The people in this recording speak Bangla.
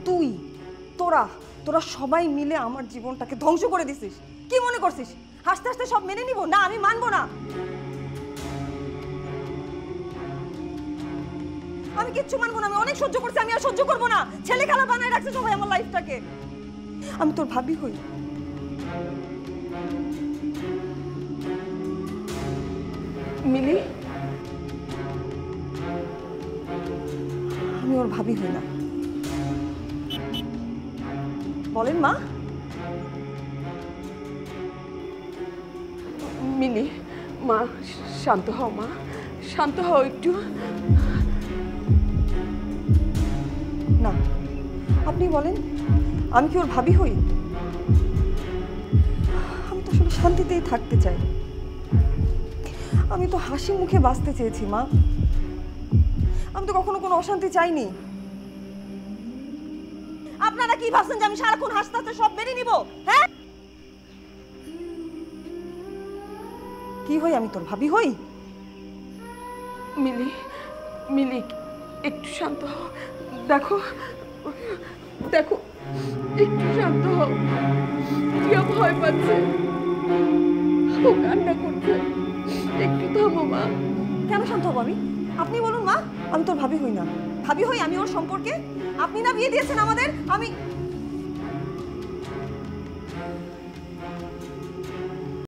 তুই তোরা তোরা সবাই মিলে আমার জীবনটাকে ধ্বংস করে দিছিস। কি মনে করছিস হাসতে হাসতে সব মেনে নিব? না, আমি মানবো না। আমি কিচ্ছু মানবো না। আমি অনেক সহ্য করছি, আমি আর সহ্য করবো না। ছেলে খেলা বানায় রাখছে সবাই আমার লাইফটাকে। আমি তোর ভাবি হই। মিলি, আমি ওর ভাবি হই না। বলেন মা। মিলি, মা শান্ত হও, মা শান্ত হও একটু। না, আপনি বলেন আমি কি ওর ভাবি হই? আমি তো আসলে শান্তিতেই থাকতে চাই। আমি তো হাসি মুখে বাঁচতে চেয়েছি মা। আমি তো কখনো কোনো অশান্তি চাইনি। আপনারা কি ভাবছেন যে আমি সারাক্ষণ হাসতে হাসতে সব মেনে নিব? হ্যাঁ, কি হই আমি? তোর ভাবি হই? মিলি, মিলি একটু শান্ত হও। দেখো দেখো, একটু শান্ত হও। প্রিয়া ভয় পাচ্ছে, ও কান্না করছে। একটু থামো মা। কেন শান্ত হবো আমি? আপনি বলুন মা। আমি তোর ভাবি হই না। ভাবি হই আমি ওর সম্পর্কে? আপনি না বিয়ে দিয়েছেন আমাদের। আমি